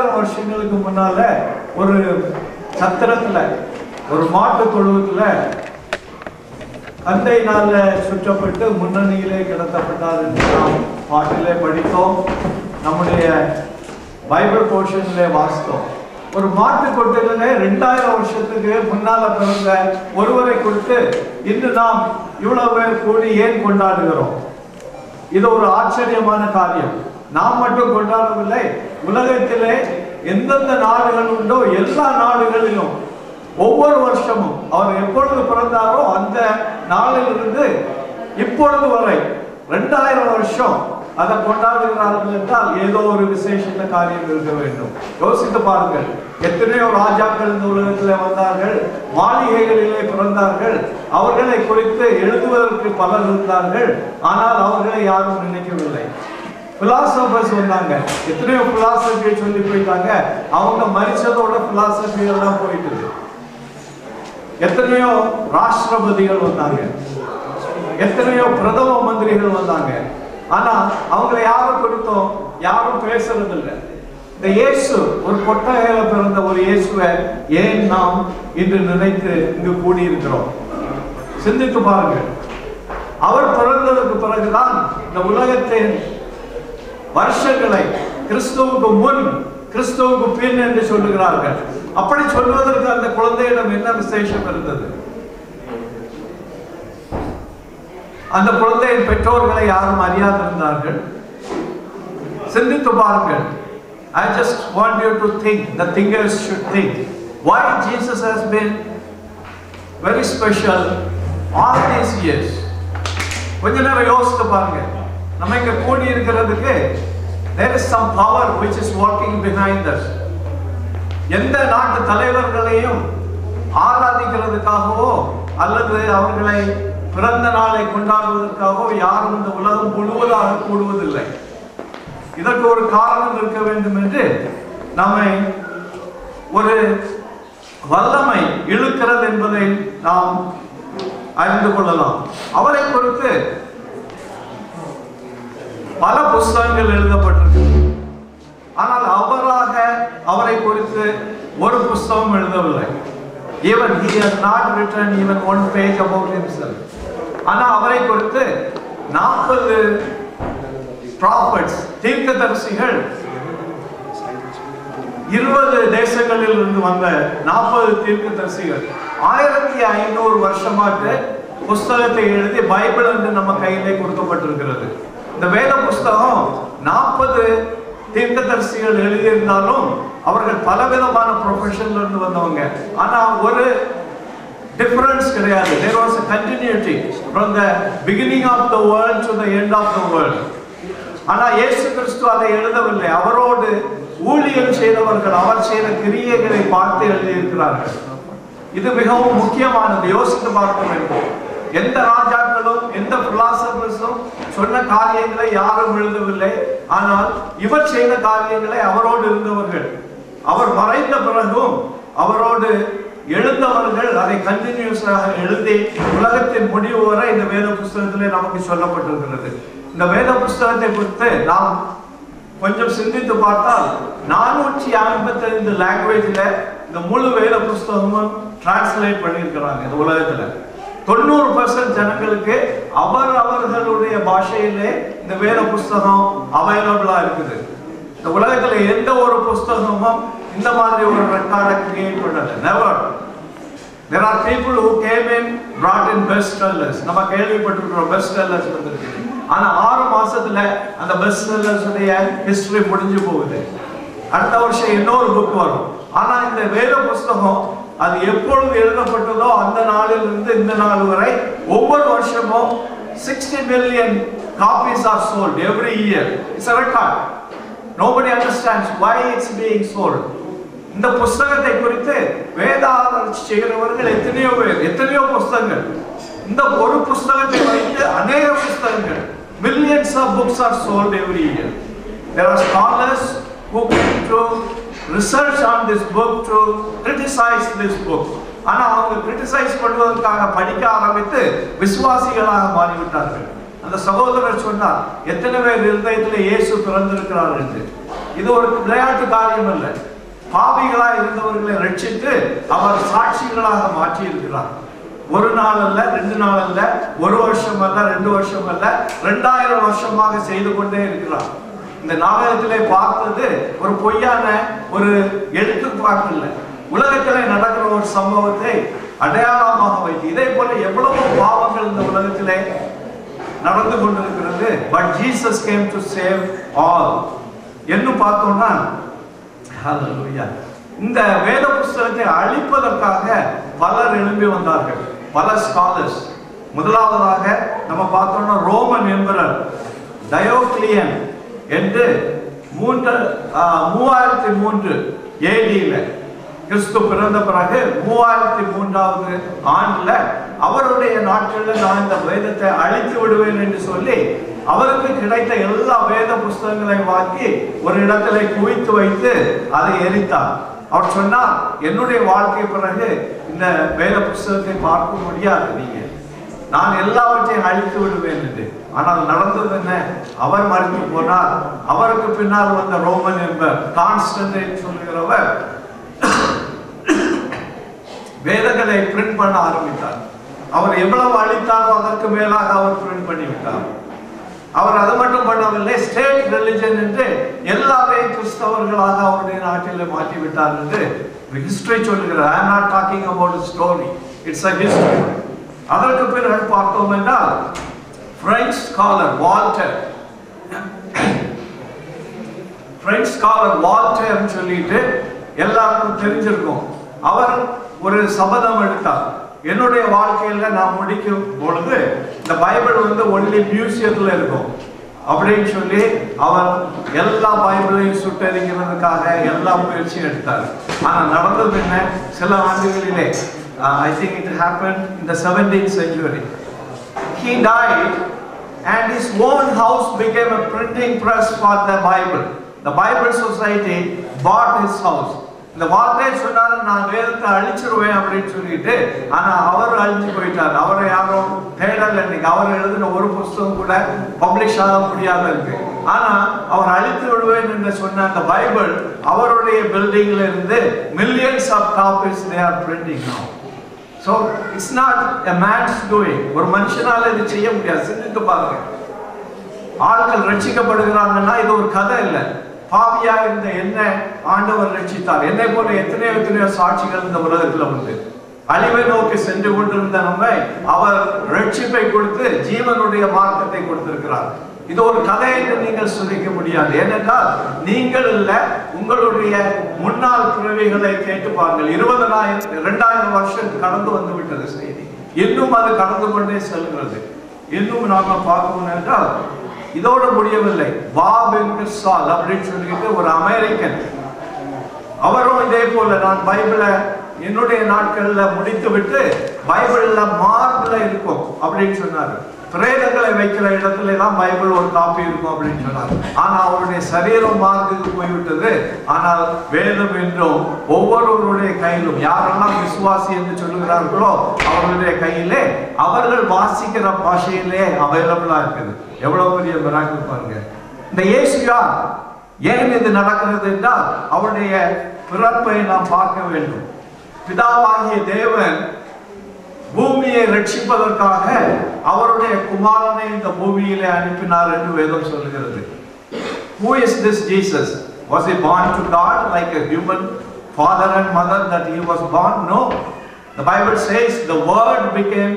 2000 வருஷங்களுக்கு முன்னால ஒரு சத்திரத்துல, ஒரு மாட்டு தொழுவத்துல கந்தையினால சுற்றப்பட்டு முன்னணியிலே கிடத்தப்பட்டார் என்று நாம் பாட்டிலே படித்தோம், நம்முடைய பைபிள் போர்ஷன்ல வாசித்தோம். ஒரு மாட்டு கொட்டிலே 2000 வருஷத்துக்கு முன்னால பிறந்த ஒருவரை குறித்து இன்று நாம் இவ்வளவு பேர் கூடி ஏன் கொண்டாடுகிறோம்? இது ஒரு ஆச்சரியமான காரியம். நாம் மட்டும் கொண்டாடவில்லை, உலகத்திலே எந்தெந்த நாடுகள் உண்டோ எல்லா நாடுகளிலும் ஒவ்வொரு வருஷமும் அவர் எப்பொழுது பிறந்தாரோ அந்த நாளிலிருந்து இப்பொழுது வரை 2000 வருஷம் அதை கொண்டாடுகிறார்கள் என்றால் ஏதோ ஒரு விசேஷத்த காரியம் இருக்க வேண்டும். யோசித்து பாருங்கள், எத்தனையோ ராஜாக்கள் இந்த உலகத்தில் வந்தார்கள், மாளிகைகளிலே பிறந்தார்கள், அவர்களை குறித்து எழுதுவதற்கு பலர் இருந்தார்கள், ஆனால் அவர்களை யாரும் நினைக்கவில்லை. பிலாசபர்ஸ் வந்தாங்க, எத்தனையோ பிலாசபியை சொல்லி போயிட்டாங்க, அவங்க மரிச்சதோட பிலாசபிகள் தான் போயிட்டு. எத்தனையோ ராஷ்டிரபதிகள் வந்தாங்க, எத்தனையோ பிரதம மந்திரிகள் வந்தாங்க, ஆனா அவங்களை யாரும் குறித்தோம் யாரும் பேசுறது இல்லை. இந்த இயேசு, ஒரு கொட்டகையில பிறந்த ஒரு இயேசுவை ஏன் நாம் இன்று நினைத்து இங்கு கூடியிருக்கிறோம்? சிந்தித்து பாருங்கள். அவர் பிறந்ததற்கு பிறகுதான் இந்த உலகத்தின் வருஷங்களை கிறிஸ்துவுக்கு முன் கிறிஸ்துவுக்கு பின் என்று சொல்லுகிறார்கள். அப்படி சொல்வதற்கு அந்த குழந்தையிடம் என்ன விசேஷம் இருந்தது? அந்த குழந்தையின் பெற்றோர்களை யாரும் அறியாதிருந்தார்கள். சிந்தித்து பாருங்கள். I just want you to think, the thinkers should think, why Jesus has been very special all these years. கொஞ்ச நேரம் யோசித்து பாருங்க. நம்ம இங்க கூடி இருக்கிறதுக்கு there is some power which is working behind us. எந்த நாட்டு தலைவர்களையும் ஆராதிக்கிறதுக்காகவோ அல்லது அவர்களை பிறந்த நாளை கொண்டாடுவதற்காகவோ யாரும் இந்த உலகம் முழுவதாக கூடுவதில்லை. இதற்கு ஒரு காரணம் இருக்க வேண்டும் என்று நம்மை ஒரு வல்லமை இழுக்கிறது என்பதை நாம் அறிந்து கொள்ளலாம். அவரை குறித்து பல புஸ்தகங்கள் எழுதப்பட்டிருக்கு, ஆனால் அவராக அவரை குறித்து ஒரு புஸ்தகம் எழுதவில்லை. Even he has not written even one page about himself. ஆனா அவரை குறித்து 40 prophets, தீர்க்கதரிசிகள், 20 தேசங்களில் இருந்து வந்த 40 தீர்க்கதரிசிகள் 1500 வருஷமாக புஸ்தகத்தை எழுதி பைபிள் என்று நம்ம கையிலே கொடுக்கப்பட்டிருக்கிறது. இந்த வேத புஸ்தகம் 40 தீர்க்கதரிசிகள் எழுதியிருந்தாலும் அவர்கள் பலவிதமான ப்ரொஃபஷன்ல இருந்து வந்தவங்க. ஆனா ஒரு டிஃபரன்ஸ் கிடையாது. There was a continuity from the beginning of the world to the end of the world. ஆனா இயேசு கிறிஸ்து அதை எழுதவில்லை. அவரோடு ஊழியம் செய்தவர்கள் அவர் செய்த கிரியைகளை பார்த்து எழுதியிருக்கிறார்கள். இது மிகவும் முக்கியமானது. யோசித்து பார்க்க வேண்டும். எந்த ராஜாக்களும் எந்த பிலாசபர்ஸும் சொன்ன காரியங்களை யாரும் எழுதவில்லை. ஆனால் இவர் செய்த காரியங்களை அவரோடு இருந்தவர்கள், அவர் மறைந்த பிறகும் அவரோடு எழுந்தவர்கள் அதை கண்டினியூஸாக எழுதி உலகத்தின் முடிவு வரை இந்த வேத புஸ்தகத்திலே நமக்கு சொல்லப்பட்டிருக்கிறது. இந்த வேத புஸ்தகத்தை குறித்து நாம் கொஞ்சம் சிந்தித்து பார்த்தால் 455 லாங்குவேஜ்ல இந்த முழு வேத புஸ்தகமும் டிரான்ஸ்லேட் பண்ணியிருக்கிறாங்க. இந்த உலகத்துல 90% ஜனங்களுக்கு அவர்களுடைய பாஷையிலே இந்த வேத புஸ்தகம் அவைலபிளா இருக்குது. இந்த உலகத்துல எந்த ஒரு புஸ்தகமும் இந்த மாதிரி ஒரு ரெக்கார்டை கிரியேட் பண்ணல. Never. There are people who came in, brought in bestsellers. நம்ம கேள்விப்பட்டிருக்கிறோம் bestsellers வந்திருக்கு. ஆனா 6 மாசத்துல அந்த bestsellers உடைய ஹிஸ்டரி முடிஞ்சு போகுது. அடுத்த வருஷம் இன்னொரு புக் வரும். ஆனா இந்த வேத புஸ்தகம் அது எப்பொழுது எழுதப்பட்டதோ அந்த நாளில் இருந்து இந்த நாள் வரை ஒவ்வொரு வருஷமும் 60 million copies are sold every year. It's a record. Nobody understands why it's being sold. இந்த புஸ்தகத்தை குறித்து வேதாராய்ச்சி செய்கிறவர்கள் எத்தனையோ புஸ்தகங்கள். இந்த ஒரு புஸ்தகத்தை வைத்து அநேக புஸ்தகங்கள், millions of books are sold every year. There are scholars who come to research on this book to criticize this book. ஆனா அவங்க கிரிட்டிசைஸ் பண்ணுவதற்காக படிக்க ஆரம்பித்து விசுவாசிகளாக மாறிவிட்டார்கள். அந்த சகோதரர் சொன்னார், எத்தனை பேர் இருதயத்தில் இயேசு பிறந்திருக்கிறார் என்று. இது ஒரு விளையாட்டு காரியம் அல்ல. பாவிகளாய் இருந்தவர்களை ரட்சித்து அவர் சாட்சிகளாக மாற்றி இருக்கிறார். ஒரு நாள் அல்ல, 2 நாள் அல்ல, 1 வருஷம் அல்ல, 2 வருஷம் அல்ல, 2000 வருஷமாக செய்து கொண்டே இருக்கிறார். இந்த நாடகத்திலே பார்த்தது ஒரு பொய்யான ஒரு எடுத்துக்காட்டு இல்லை. உலகத்திலே நடக்கிற ஒரு சம்பவத்தை அடையாளமாக வைத்து இதே போல எவ்வளவு பாவங்கள் இந்த உலகத்திலே நடந்து கொண்டிருக்கிறது. But Jesus came to save all என்று பார்த்தோம்னா, ஹல்லேலூயா, இந்த வேத புஸ்தகத்தை அழிப்பதற்காக பலர் எழும்பி வந்தார்கள், பல ஸ்காலர்ஸ். முதலாவதாக நம்ம பார்த்தோம்னா ரோமன் எம்பரர் டயோக்ளியன் என்று 303 AD கிறிஸ்து பிறந்த பிறகு 3003வது ஆண்டுல அவருடைய நாட்களில் நான் இந்த வேதத்தை அழித்து விடுவேன் என்று சொல்லி அவருக்கு கிடைத்த எல்லா வேத புஸ்தகங்களையும் வாங்கி ஒரு இடத்திலே குவித்து வைத்து அதை எரித்தார். அவர் சொன்னார், என்னுடைய வாழ்க்கை பிறகு இந்த வேத புஸ்தகத்தை பார்க்க முடியாது, நீங்க நான் எல்லாவற்றையும் அழித்து விடுவேன் என்று. ஆனால் நடந்தது என்ன? அவர் மறைந்து போனார். அவருக்கு பின்னால் வந்த ரோமன் என்பவர் கான்ஸ்டன்டைன் சொல்லுகிறவர் வேதங்களை பிரிண்ட் பண்ண ஆரம்பித்தார். அவர் எவ்வளவு அழித்தாரோ அதற்கு மேலாக அவர் பிரிண்ட் பண்ணிவிட்டார். அவர் அது மட்டும் பண்ணவில்லை, ஸ்டேட் ரிலிஜன் என்று எல்லாரையும் கிறிஸ்தவர்களாக அவருடைய நாட்டில் மாற்றிவிட்டார் என்று ஹிஸ்டரி சொல்லுகிறார். I am not talking about a story, it's a history. அதற்கு பிறகு பார்த்தோம் என்றால் பிரெஞ்சு ஸ்காலர் வால்டர் சொல்லிட்டு எல்லாருக்கும் தெரிஞ்சிருக்கும். அவர் ஒரு சபதம் எடுத்தார், என்னுடைய வாழ்க்கையில நான் முடிக்கும் பொழுது இந்த பைபிள் ஒன்லி மியூசியத்துல இருக்கும் அப்படின்னு சொல்லி அவர் எல்லா பைபிளையும் சுட்டெரிக்கிறதுக்காக எல்லா முயற்சியும் எடுத்தார். ஆனா நடந்தது என்ன? சில ஆண்டுகளிலே I think it happened in the 17th century. He died and his own house became a printing press for the Bible. The Bible Society bought his house. இந்த வார்த்தை சொன்னாரு, நான் வேதத்தை அழிச்சிருவேன் அப்படின்னு சொல்லிட்டு. ஆனா அவர் அழிஞ்சு போயிட்டார். அவரை யாரும் தேடல. இன்னைக்கு அவர் எழுதின ஒரு புஸ்தகம் கூட பப்ளிஷ் ஆக முடியாத இருக்கு. ஆனா அவர் அழித்து விடுவேன் என்று சொன்ன அந்த பைபிள் அவருடைய பில்டிங்ல இருந்து millions of copies they are printing now. So it's not a man's doing. ஒரு மனுஷனால இது செய்ய முடியாது. சிந்தித்து பாருங்க. ஆட்கள் ரட்சிக்கப்படுகிறாங்கன்னா இது ஒரு கதை இல்லை. பாவியா இருந்த என்ன ஆண்டவர் ரட்சித்தார். என்னை போல எத்தனையோ சாட்சிகள் இந்த உலகத்துல உண்டு. அழிவை நோக்கி சென்று கொண்டிருந்த நம்மை அவர் ரட்சிப்பை கொடுத்து ஜீவனுடைய மார்க்கத்தை கொடுத்திருக்கிறார். இது ஒரு கதை என்று நீங்கள் சொல்லிக்க முடியாது. ஏனென்றால் நீங்கள் இல்ல, உங்களுடைய முன்னாள் பிறவிகளை கேட்டு பாருங்கள். 2000 வருஷம் கடந்து வந்து விட்டது செய்தி. இன்னும் அது கடந்து கொண்டே செல்கிறது. இன்னும் நாம பார்க்கணும் என்றால் இதோடு முடியவில்லை. பாப் இன்கர்சால் அப்படின்னு சொல்லிட்டு ஒரு அமெரிக்கன், அவரும் இதே போல நான் பைபிளை என்னுடைய நாட்கள்ல முடித்து விட்டு பைபிள்ல மார்க்ல இருக்கும் அப்படின்னு சொன்னாரு. பிரேதங்களை வைக்கிற இடத்துல தான் பைபிள் ஒரு காப்பி இருக்கும் அப்படின்னு சொன்னார். ஆனா அவருடைய சரீரம் மார்க்குக்கு போய்விட்டது. ஆனால் வேதம் என்றும் ஒவ்வொருவருடைய கையிலும் யாரெல்லாம் விசுவாசி என்று சொல்லுகிறார்களோ அவர்களுடைய கையிலே அவர்கள் வாசிக்கிற பாஷையிலே அவைலபிளா இருக்குது. எவ்வளவு பெரிய மிராக்கிள் பாருங்க. இந்த இயேசுயா ஏன் இது நடக்கிறது என்றால் அவருடைய பிறப்பை நாம் பார்க்க வேண்டும். பிதாவாகிய தேவன் பூமியை ரட்சிப்பதற்காக அவருடைய குமாரனை இந்த பூமியிலே அனுப்பினார் என்று வேதம் சொல்லுகிறது. Who is this Jesus? Was he born to God like a human father and mother that he was born? No. The Bible says the word became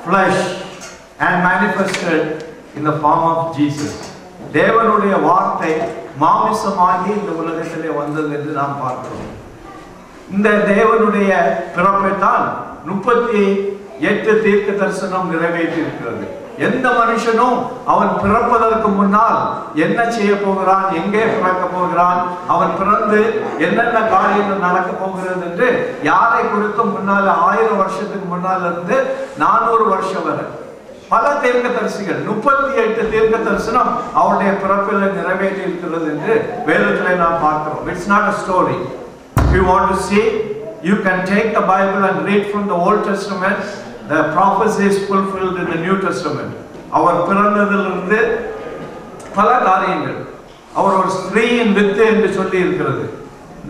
flesh and manifested in the form of Jesus. தேவனுடைய வார்த்தை மாமிசமாகி இந்த உலகத்திலே வந்தது என்று நாம் பார்க்கிறோம். இந்த தேவனுடைய பிறப்பை தான் 38 தீர்க்க தரிசனம் நிறைவேற்றி இருக்கிறது. எந்த மனுஷனும் அவன் பிறப்பதற்கு முன்னால் என்ன செய்ய போகிறான், எங்கே பிறக்க போகிறான், அவன் பிறந்து என்னென்ன காரியங்கள் நடக்க போகிறது என்று யாரை குறித்து முன்னால 1000 வருஷத்துக்கு முன்னால இருந்து 400 வருஷம் வரை பல தீர்க்க தரிசிகள் 38 தீர்க்க தரிசனம் அவருடைய பிறப்பில் நிறைவேற்றி இருக்கிறது என்று வேதத்திலே நாம் பார்க்கிறோம். It's not a story. If you want to see, you can take the Bible and read from the Old Testament. The prophecy is fulfilled in the New Testament. அவர் பிறந்ததிலிருந்து பல காரியங்கள். அவர் ஒரு ஸ்திரீயின் வித்து என்று சொல்லி இருக்கிறது.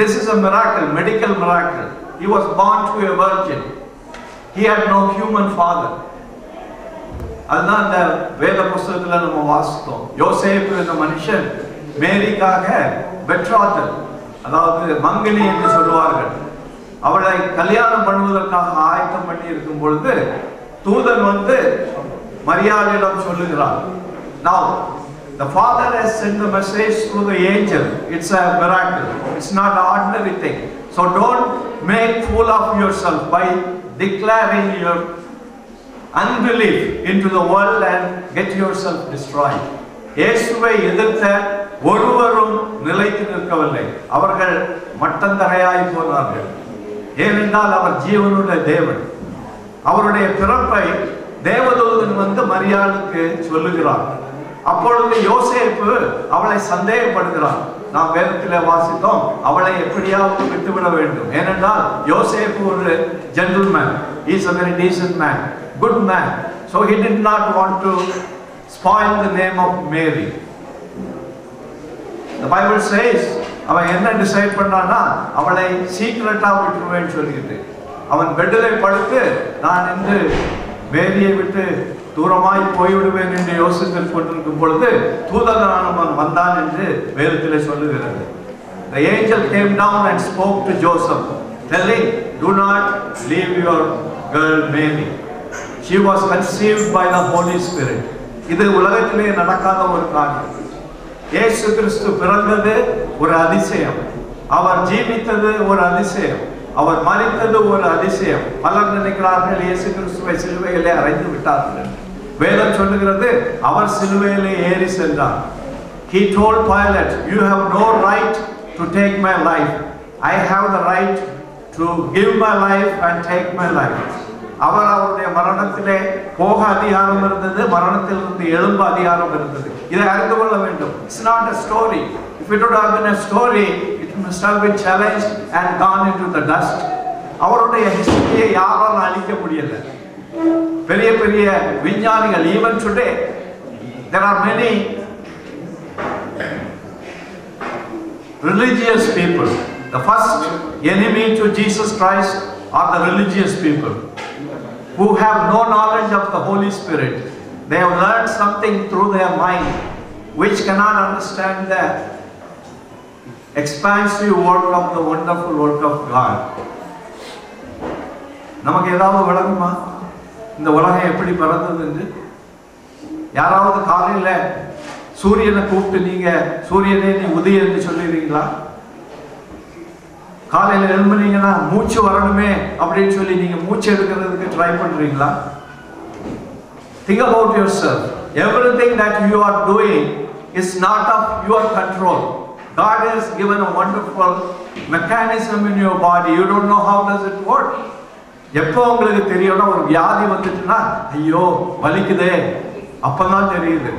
This is a miracle, medical miracle. He was born to a virgin. He had no human father. அதுதான் அந்த வேத புஸ்தகத்தில் நம்ம வாசித்தோம். யோசேப்பு என்ற மனுஷன் மேரிக்காக பெட்ராதல், அதாவது மங்கினி என்று சொல்லுவார்கள், அவளை கல்யாணம் பண்ணுவதற்காக ஆயத்தம் பண்ணி இருக்கும் பொழுது தூதன் வந்து மரியாதையிடம் சொல்லுகிறார். Now the father has sent the message through the angel. It's a miracle. It's not an ordinary thing. So don't make fool of yourself by declaring your unbelief into the world and get yourself destroyed. இயேசுவை எதிர்த்த ஒருவரும் நிலைத்து நிற்கவில்லை. அவர்கள் மட்டந்தரையாய் போனார்கள். ஏனென்றால் அவர் ஜீவனுள்ள தேவன். அவருடைய பிறப்பை தேவதூதன் வந்து மரியாளுக்கு சொல்லுகிறார். அப்பொழுது யோசேப்பு அவளை சந்தேகப்படுகிறார். நாம் வேதத்திலே வாசித்தோம், அவளை எப்படியாவது விட்டுவிட வேண்டும். ஏனென்றால் யோசேப்பு ஒரு gentleman, he is a very decent man, good man, so he did not want to spoil the name of Mary. The Bible says அவன் என்ன டிசைட் பண்ணான்னா அவளை சீக்ரெட்டா விட்டுருவேன்னு சொல்லிட்டு அவன் பெட்டிலே படுத்து நான் இன்று மேரியை விட்டு தூரமாய் போய்விடுவேன் என்று யோசித்துக் கொண்டிருக்கும் பொழுது தூதனானவன் வந்தான் என்று வேதத்திலே சொல்லுகிறது. The angel came down and spoke to Joseph, telling, do not leave your girl Mary. She was conceived by the Holy Spirit. இது உலகத்திலே நடக்காத ஒரு காரியம். இயேசு கிறிஸ்து பிறந்தது ஒரு அதிசயம். அவர் ஜீவித்தது ஒரு அதிசயம். அவர் மரித்தது ஒரு அதிசயம். பலர் நினைக்கிறார்கள் இயேசு கிறிஸ்துவை சிலுவையிலே அறைந்து விட்டார்கள். வேதம் சொல்லுகிறது அவர் சிலுவையிலே ஏறி சென்றார். He told Pilate, you have no right to take my life. I have the right to give my life and take my life. அவர் அவருடைய மரணத்திலே போக அதிகாரம் இருந்தது, மரணத்திலிருந்து எழும்ப அதிகாரம் இருந்தது. இதை அறிந்து கொள்ள வேண்டும். It's not a story. If it would have been a story, it must have been challenged and gone into the dust. அவருடைய ஹிஸ்டரியை யாராலும் அழிக்க முடியல. பெரிய பெரிய விஞ்ஞானிகள், even today there are many religious people. The first enemy to Jesus Christ are the religious people who have no knowledge of the Holy Spirit. They have learned something through their mind which cannot understand the expansive work of the wonderful work of God. நமக்கு ஏதாவது விளங்குமா இந்த உலகம் எப்படி பிறந்தது என்று? யாராவது காலையில சூரியனை கூப்பிட்டு நீங்க சூரியனே நீ உதய என்று சொல்லிடுறீங்களா? காலையில எழும்புனீங்கன்னா மூச்சு வரணுமே அப்படின்னு சொல்லி நீங்க மூச்சு எடுக்கிறதுக்கு ட்ரை பண்றீங்களா? Think about yourself. Everything that you are doing is not of your control. God has given a wonderful mechanism in your body. You don't know how does it work. எப்போ உங்களுக்கு தெரியும்னா ஒரு வியாதி வந்துட்டுன்னா ஐயோ வலிக்குதே அப்பதான் தெரியுது.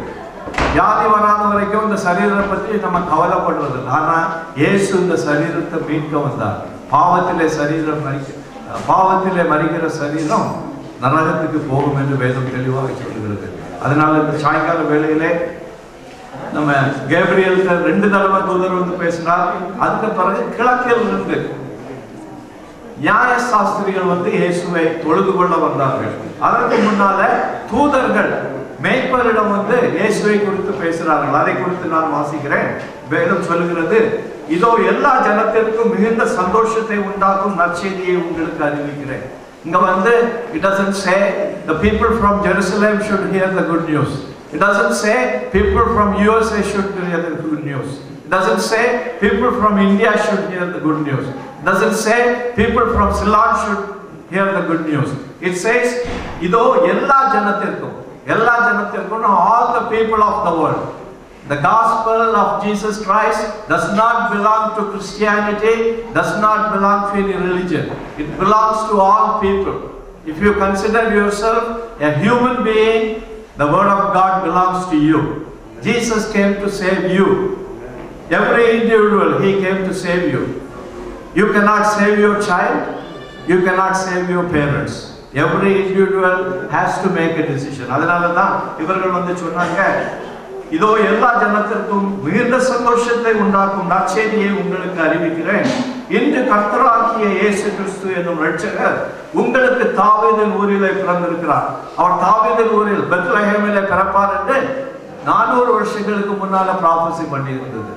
வியாதி வராத வரைக்கும் இந்த சரீரத்தை பற்றி நம்ம கவலைப்படுறது. ஆனா இயேசு இந்த சரீரத்தை மீட்க வந்தார். பாவத்திலே மரிக்கிற சரீரம் நரகத்துக்கு போகும் என்று வேதம் தெளிவாக சொல்லுகிறது. அதனால இந்த சாயங்கால வேளையிலே நம்ம கேப்ரியல் 2 தடவை தூதர் வந்து பேசினார். அதுக்கு பிறகு கிழக்கில் இருந்து நியாய சாஸ்திரிகள் வந்து இயேசுவை தொழுது கொள்ள வந்தார்கள். அதற்கு முன்னால தூதர்கள் மேய்ப்பரிடம் வந்து இயேசுவை குறித்து பேசுகிறார்கள். அதை குறித்து நான் வாசிக்கிறேன். வேதம் சொல்லுகிறது, இதோ எல்லா ஜனத்திற்கும் மிகுந்த சந்தோஷத்தை உண்டாக்கும் நற்செய்தியை உங்களுக்கு அறிவிக்கிறேன். இங்க வந்து it doesn't say the people from Jerusalem should hear the good news. It doesn't say people from USA should hear the good news. It doesn't say people from India should hear the good news. It doesn't say people from Ceylon should hear the good news. It says இதோ எல்லா ஜனத்திற்கும் all the people of the world. The gospel of Jesus Christ does not belong to Christianity, does not belong to any religion. It belongs to all people. If you consider yourself a human being, the word of God belongs to you. Jesus came to save you. Every individual, he came to save you. You cannot save your child, you cannot save your parents. Every individual has to make a decision. அதனால தான் இவர்கள் வந்து சொன்னாங்க, இதோ எல்லா ஜனத்திற்கும் மிகுந்த சந்தோஷத்தை உண்டாக்கும் நற்செய்தியை உங்களுக்கு அறிவிக்கிறேன். இன்று கர்த்தராகிய இயேசு கிறிஸ்து என்னும் இரட்சகர் உங்களுக்கு தாவீதின் ஊரிலே பிறந்திருக்கிறார். அவர் தாவீதின் ஊரில் பெத்லஹேமிலே பிறப்பார் என்று 400 வருஷங்களுக்கு முன்னால ப்ராபசி பண்ணி இருந்தது.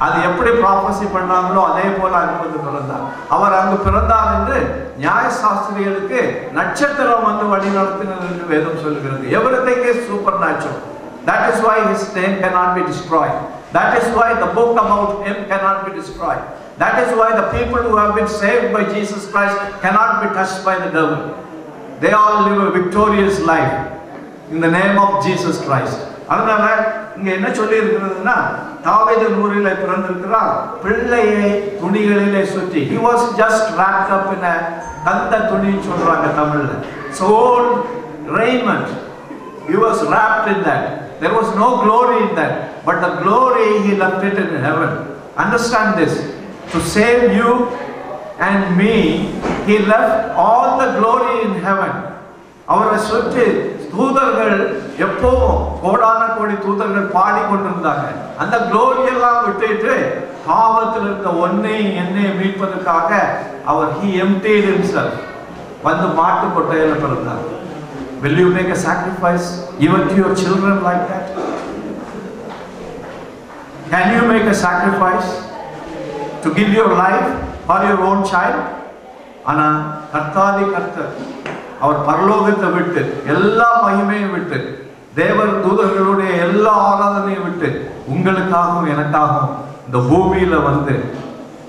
அது எப்படி ப்ராபசி பண்ணாங்களோ அதே போல அங்கு வந்து பிறந்தார். அவர் அங்கு பிறந்தார் என்று நியாயசாஸ்திரிகளுக்கு நட்சத்திரம் வந்து வழி நடத்தினது என்று வேதம் சொல்லுகிறது. Everything is supernatural. That is why his name cannot be destroyed. That is why the book about him cannot be destroyed. That is why the people who have been saved by Jesus Christ cannot be touched by the devil. They all live a victorious life in the name of Jesus Christ. அதனால இங்க என்ன சொல்லி இருக்கிறதுன்னா, தாவீதின் ஊரிலே பிறந்திருக்கிறார். பிள்ளையை துணிகளிலே சுற்றி, he was just wrapped up in a கந்த துணின்னு சொல்றாங்க தமிழ்ல, old raiment. He was wrapped in that. There was no glory in that, but the glory he left it in heaven. Understand this. To save you and me, he left all the glory in heaven. அவரை சுற்றி தூதர்கள் எப்பவும் கோடான கோடி தூதர்கள் பாடிக்கொண்டிருந்தாங்க. அந்த glory எல்லாம் விட்டுட்டு பாவத்தில் இருக்க என்னை மீட்பதற்காக அவர் he emptied himself. வந்து மாட்டு கொட்டையில பிறந்தார். Will you make a sacrifice even to your children like that? Can you make a sacrifice to give your life for your own child? ஆனா கர்த்தாதி கர்த்தர் அவர் பரலோகத்தை விட்டு எல்லா மகிமையும் விட்டு தேவர் தூதர்களுடைய எல்லா ஆராதனையும் விட்டு உங்களுக்காகவும் எனக்காகவும் இந்த பூமியில வந்து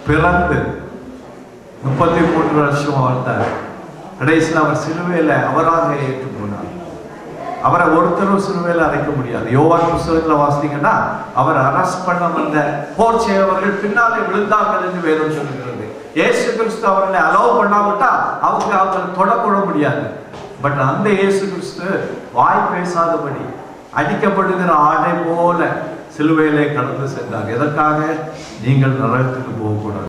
பிறந்து 33 வருஷம் வாழ்ந்தார். கடைசியில் அவர் சிலுவையில அவராக ஏற்று போனார். அவரை ஒருத்தரும் சிலுவையில அரைக்க முடியாது. யோவான் புத்தகத்துல வாசித்தீங்கன்னா அவர் அரஸ்ட் பண்ண வந்த போர் செய்வர்கள் பின்னாலே விழுந்தார்கள் என்று வேதம் சொல்லுகிறது. இயேசு கிறிஸ்து அவர்களை அலோவ் பண்ணாவிட்டா அவங்களை தொடக்கூட முடியாது. பட் அந்த இயேசு கிறிஸ்து வாய் பேசாதபடி அடிக்கப்படுகிற ஆடை போல சிலுவையிலே கடந்து சென்றார். எதற்காக? நீங்கள் நரகத்துக்கு போகக்கூடாது.